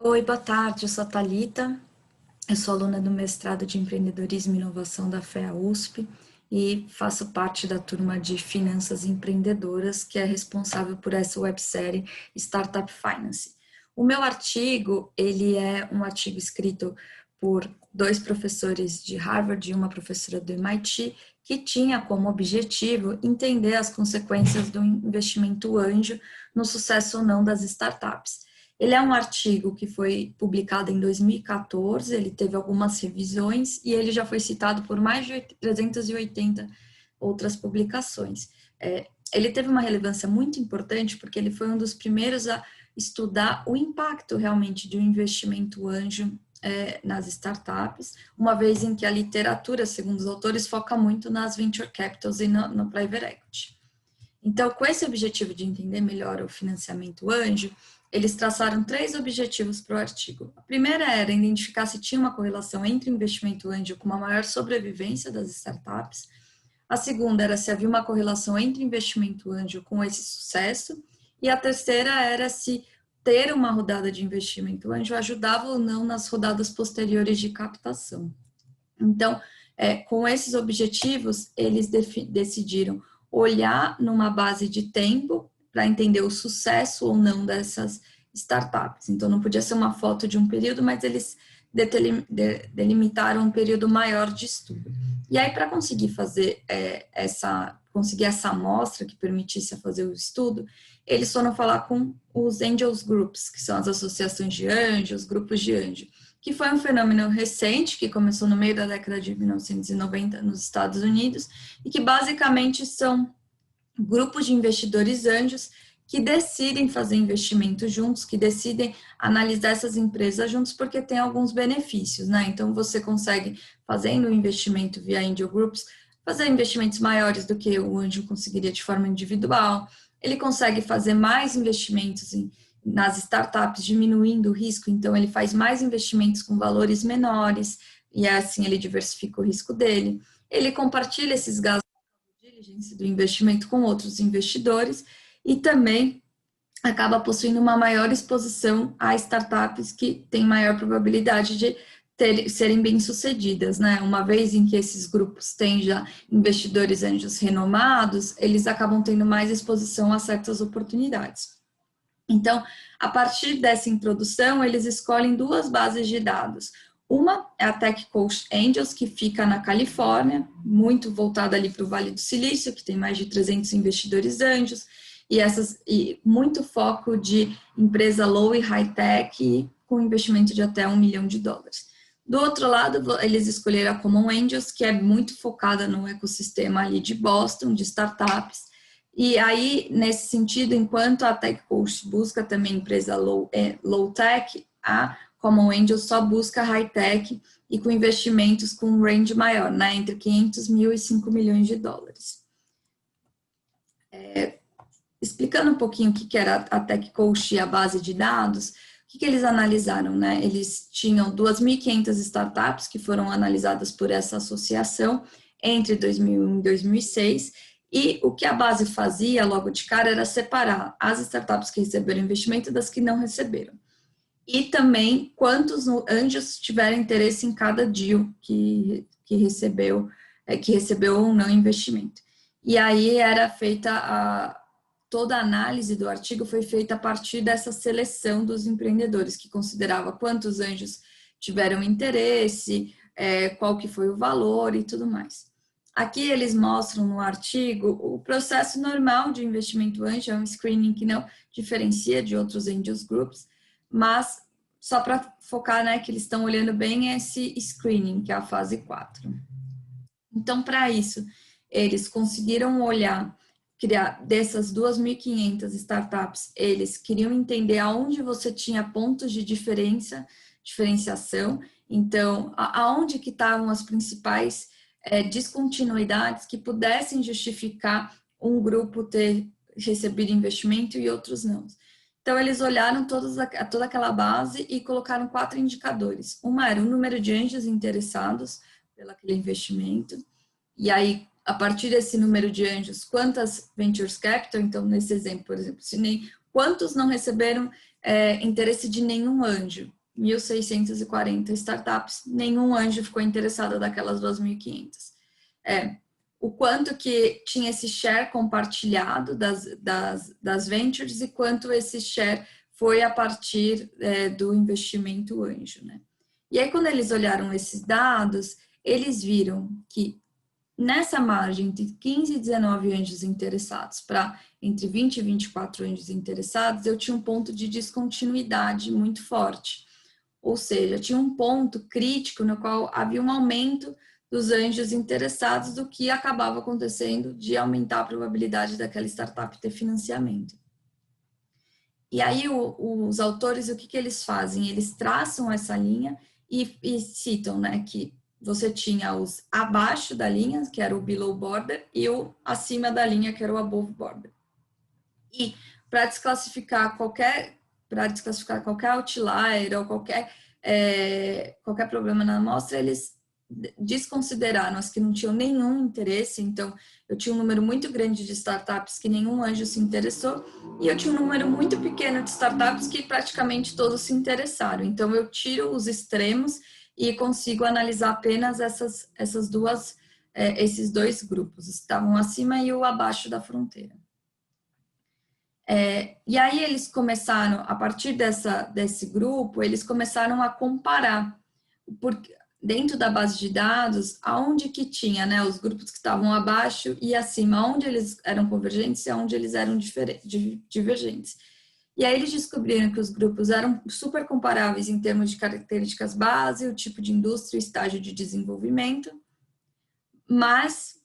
Oi, boa tarde, eu sou a Thalita, eu sou aluna do mestrado de Empreendedorismo e Inovação da FEA USP e faço parte da turma de Finanças Empreendedoras, que é responsável por essa websérie Startup Finance. O meu artigo, ele é um artigo escrito por dois professores de Harvard e uma professora do MIT, que tinha como objetivo entender as consequências do investimento anjo no sucesso ou não das startups. Ele é um artigo que foi publicado em 2014, ele teve algumas revisões e ele já foi citado por mais de 380 outras publicações. Ele teve uma relevância muito importante porque ele foi um dos primeiros a estudar o impacto realmente de um investimento anjo nas startups, uma vez em que a literatura, segundo os autores, foca muito nas venture capitals e no private equity. Então, com esse objetivo de entender melhor o financiamento anjo, eles traçaram 3 objetivos para o artigo. A primeira era identificar se tinha uma correlação entre o investimento anjo com uma maior sobrevivência das startups. A segunda era se havia uma correlação entre o investimento anjo com esse sucesso. E a terceira era se ter uma rodada de investimento anjo ajudava ou não nas rodadas posteriores de captação. Então, com esses objetivos, eles decidiram olhar numa base de tempo para entender o sucesso ou não dessas startups. Então, não podia ser uma foto de um período, mas eles delimitaram um período maior de estudo. E aí, para conseguir fazer essa amostra que permitisse fazer o estudo, eles foram falar com os Angels Groups, que são as associações de anjos, grupos de anjo, que foi um fenômeno recente, que começou no meio da década de 1990 nos Estados Unidos, e que basicamente são grupos de investidores anjos que decidem fazer investimento juntos, que decidem analisar essas empresas juntos, porque tem alguns benefícios, né? Então, você consegue, fazendo o investimento via Angel Groups, fazer investimentos maiores do que o anjo conseguiria de forma individual, ele consegue fazer mais investimentos nas startups, diminuindo o risco, então ele faz mais investimentos com valores menores, e assim ele diversifica o risco dele. Ele compartilha esses gastos de diligência do investimento com outros investidores e também acaba possuindo uma maior exposição a startups que têm maior probabilidade de serem bem-sucedidas, né? Uma vez em que esses grupos têm já investidores anjos renomados, eles acabam tendo mais exposição a certas oportunidades. Então, a partir dessa introdução, eles escolhem 2 bases de dados. Uma é a Tech Coast Angels, que fica na Califórnia, muito voltada ali para o Vale do Silício, que tem mais de 300 investidores anjos, e muito foco de empresa low e high-tech, com investimento de até $1 milhão. Do outro lado, eles escolheram a Common Angels, que é muito focada no ecossistema ali de Boston, de startups. E aí, nesse sentido, enquanto a Tech Coast busca também empresa low-tech, a Common Angels só busca high-tech e com investimentos com um range maior, né, entre 500 mil e $5 milhões. Explicando um pouquinho o que era a Tech Coast e a base de dados, o que eles analisaram, né? Eles tinham 2.500 startups que foram analisadas por essa associação entre 2001 e 2006, e o que a base fazia logo de cara era separar as startups que receberam investimento das que não receberam. E também quantos anjos tiveram interesse em cada deal que recebeu ou não investimento. E aí era feita toda a análise do artigo foi feita a partir dessa seleção dos empreendedores, que considerava quantos anjos tiveram interesse, qual que foi o valor e tudo mais. Aqui eles mostram no artigo o processo normal de investimento anjo, é um screening que não diferencia de outros angels groups, mas só para focar, né, que eles estão olhando bem esse screening, que é a fase 4. Então, para isso, eles conseguiram criar dessas 2.500 startups, eles queriam entender aonde você tinha pontos de diferenciação, então, aonde que estavam as principais descontinuidades que pudessem justificar um grupo ter recebido investimento e outros não. Então, eles olharam toda aquela base e colocaram 4 indicadores. Uma era o número de anjos interessados pelo aquele investimento, e aí, a partir desse número de anjos, quantas ventures capital, então nesse exemplo, por exemplo, quantos não receberam interesse de nenhum anjo? 1.640 startups, nenhum anjo ficou interessado daquelas 2.500. O quanto que tinha esse share compartilhado das ventures e quanto esse share foi a partir do investimento anjo, né? E aí, quando eles olharam esses dados, eles viram que nessa margem de 15 e 19 anjos interessados para entre 20 e 24 anjos interessados, eu tinha um ponto de descontinuidade muito forte. Ou seja, tinha um ponto crítico no qual havia um aumento dos anjos interessados, do que acabava acontecendo de aumentar a probabilidade daquela startup ter financiamento. E aí os autores, o que eles fazem? Eles traçam essa linha e citam, né, que você tinha os abaixo da linha, que era o below border, e o acima da linha, que era o above border. E para desclassificar qualquer outlier ou qualquer problema na amostra, eles desconsideraram as que não tinham nenhum interesse. Então, eu tinha um número muito grande de startups que nenhum anjo se interessou, e eu tinha um número muito pequeno de startups que praticamente todos se interessaram. Então, eu tiro os extremos e consigo analisar apenas esses dois grupos, os que estavam acima e o abaixo da fronteira. E aí eles começaram, a partir desse grupo, eles começaram a comparar, dentro da base de dados, aonde que tinha, né, os grupos que estavam abaixo e acima, onde eles eram convergentes e onde eles eram divergentes. E aí eles descobriram que os grupos eram super comparáveis em termos de características base, o tipo de indústria, o estágio de desenvolvimento, mas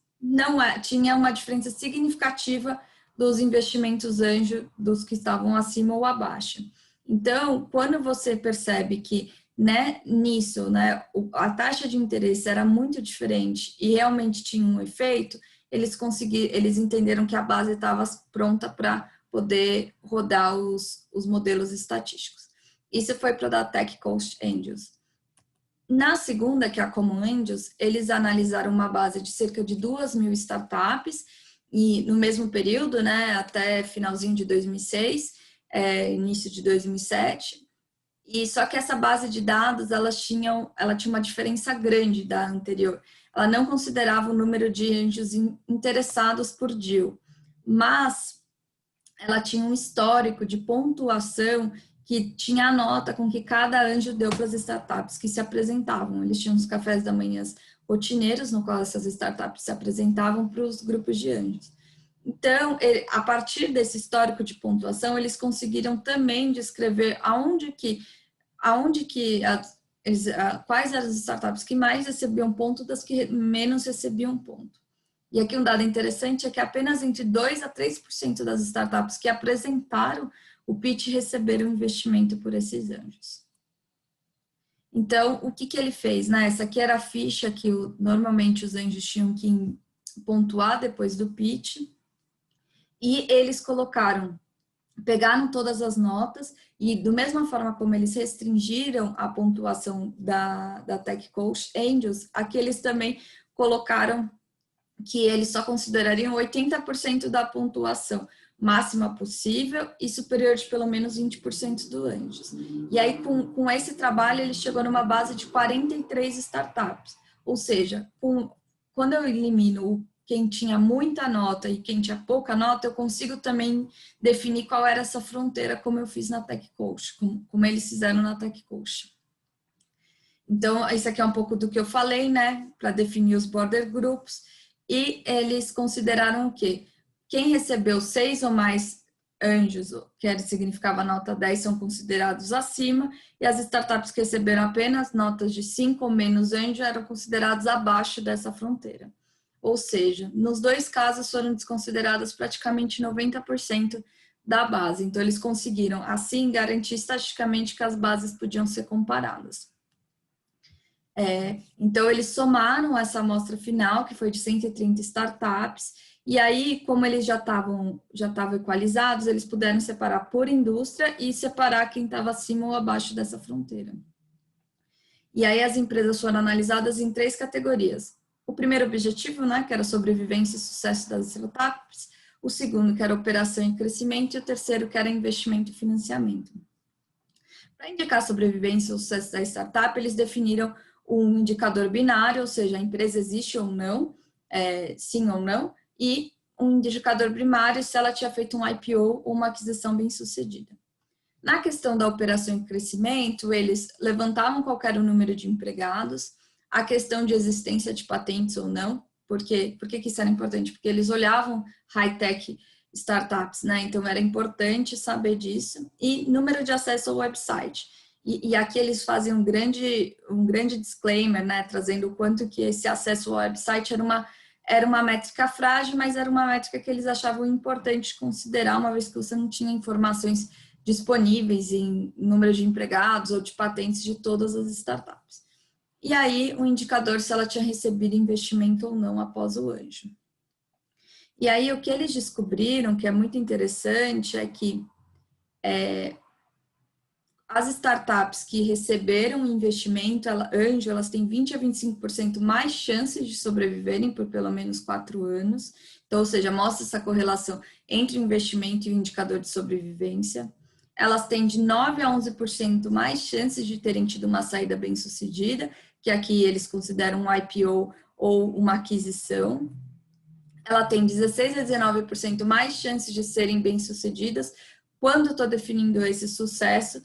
tinha uma diferença significativa dos investimentos anjo, dos que estavam acima ou abaixo. Então, quando você percebe que, né, nisso, né, a taxa de interesse era muito diferente e realmente tinha um efeito, eles entenderam que a base estava pronta para poder rodar os modelos estatísticos. Isso foi para a Tech Coast Angels. Na segunda, que é a Common Angels, eles analisaram uma base de cerca de 2.000 startups, e no mesmo período, né, até finalzinho de 2006, início de 2007, e só que essa base de dados, ela tinha uma diferença grande da anterior. Ela não considerava o número de anjos interessados por deal, mas ela tinha um histórico de pontuação que tinha a nota com que cada anjo deu para as startups que se apresentavam. Eles tinham os cafés da manhã rotineiros, no qual essas startups se apresentavam para os grupos de anjos. Então, a partir desse histórico de pontuação, eles conseguiram também descrever quais eram as startups que mais recebiam ponto das que menos recebiam ponto. E aqui um dado interessante é que apenas entre 2 a 3% das startups que apresentaram o pitch receberam investimento por esses anjos. Então, o que ele fez? Né? Essa aqui era a ficha que normalmente os anjos tinham que pontuar depois do pitch. E eles pegaram todas as notas e, da mesma forma como eles restringiram a pontuação da Tech Coast Angels, aqui eles também colocaram que eles só considerariam 80% da pontuação máxima possível e superior de pelo menos 20% do anjos. E aí, com esse trabalho, ele chegou numa base de 43 startups. Ou seja, quando eu elimino quem tinha muita nota e quem tinha pouca nota, eu consigo também definir qual era essa fronteira, como eu fiz na Tech Coast, como eles fizeram na Tech Coast. Então, isso aqui é um pouco do que eu falei, né, para definir os border groups. E eles consideraram o quê? Quem recebeu 6 ou mais anjos, que significava nota 10, são considerados acima, e as startups que receberam apenas notas de 5 ou menos anjos eram considerados abaixo dessa fronteira. Ou seja, nos dois casos foram desconsideradas praticamente 90% da base. Então, eles conseguiram, assim, garantir estatisticamente que as bases podiam ser comparadas. Então, eles somaram essa amostra final, que foi de 130 startups, e aí, como eles já estavam equalizados, eles puderam separar por indústria e separar quem estava acima ou abaixo dessa fronteira. E aí, as empresas foram analisadas em 3 categorias. O primeiro objetivo, né, que era sobrevivência e sucesso das startups, o segundo, que era operação e crescimento, e o terceiro, que era investimento e financiamento. Para indicar a sobrevivência ou sucesso da startup, eles definiram um indicador binário, ou seja, a empresa existe ou não, sim ou não, e um indicador primário se ela tinha feito um IPO ou uma aquisição bem-sucedida. Na questão da operação e crescimento, eles levantavam qualquer número de empregados, a questão de existência de patentes ou não, por que isso era importante? Porque eles olhavam high-tech startups, né? Então era importante saber disso. E número de acesso ao website. E aqui eles fazem um grande disclaimer, né? Trazendo o quanto que esse acesso ao website era uma métrica frágil, mas era uma métrica que eles achavam importante considerar, uma vez que você não tinha informações disponíveis em número de empregados ou de patentes de todas as startups. E aí, o indicador se ela tinha recebido investimento ou não após o anjo. E aí, o que eles descobriram, que é muito interessante, é que as startups que receberam investimento, anjo, elas têm 20 a 25% mais chances de sobreviverem por pelo menos 4 anos. Então, ou seja, mostra essa correlação entre o investimento e o indicador de sobrevivência. Elas têm de 9 a 11% mais chances de terem tido uma saída bem-sucedida, que aqui eles consideram um IPO ou uma aquisição. Ela tem 16 a 19% mais chances de serem bem-sucedidas. Quando estou definindo esse sucesso,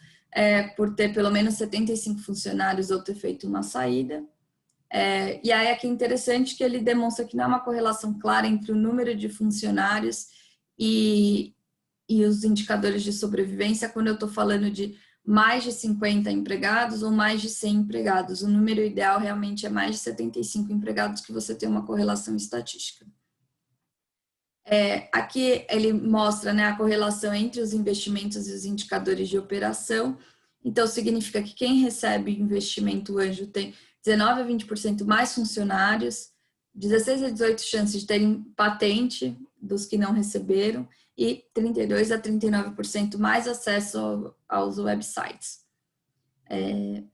por ter pelo menos 75 funcionários ou ter feito uma saída. E aí aqui é interessante que ele demonstra que não há uma correlação clara entre o número de funcionários e os indicadores de sobrevivência quando eu estou falando de mais de 50 empregados ou mais de 100 empregados. O número ideal realmente é mais de 75 empregados que você tem uma correlação estatística. Aqui ele mostra, né, a correlação entre os investimentos e os indicadores de operação. Então, significa que quem recebe investimento anjo tem 19 a 20% mais funcionários, 16 a 18 chances de terem patente dos que não receberam e 32 a 39% mais acesso aos websites.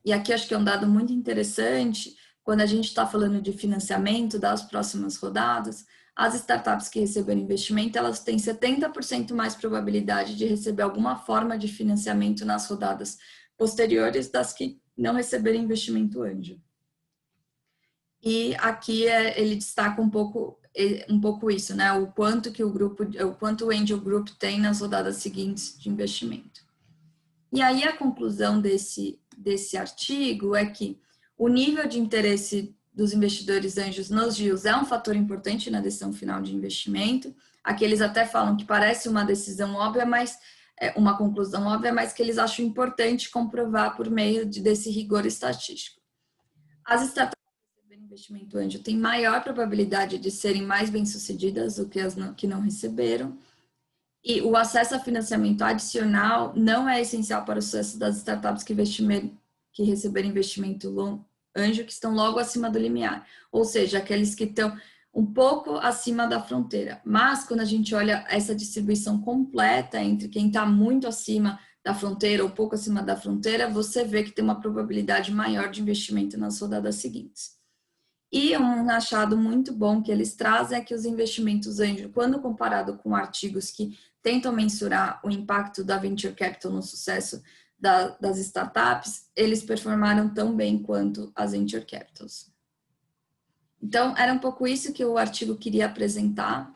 E aqui acho que é um dado muito interessante, quando a gente está falando de financiamento das próximas rodadas, as startups que receberam investimento, elas têm 70% mais probabilidade de receber alguma forma de financiamento nas rodadas posteriores das que não receberem investimento anjo. E aqui ele destaca um pouco isso, né? O quanto o Angel Group tem nas rodadas seguintes de investimento. E aí a conclusão desse artigo é que o nível de interesse dos investidores anjos nos deals é um fator importante na decisão final de investimento. Aqui eles até falam que parece uma decisão óbvia, mas uma conclusão óbvia, mas que eles acham importante comprovar por meio desse rigor estatístico. As startups que receberam investimento anjo têm maior probabilidade de serem mais bem-sucedidas do que as que não receberam. E o acesso a financiamento adicional não é essencial para o sucesso das startups que receberam investimento anjo, que estão logo acima do limiar, ou seja, aqueles que estão um pouco acima da fronteira. Mas quando a gente olha essa distribuição completa entre quem está muito acima da fronteira ou pouco acima da fronteira, você vê que tem uma probabilidade maior de investimento nas rodadas seguintes. E um achado muito bom que eles trazem é que os investimentos anjo, quando comparado com artigos que tentam mensurar o impacto da venture capital no sucesso das startups, eles performaram tão bem quanto as venture capitals. Então, era um pouco isso que o artigo queria apresentar.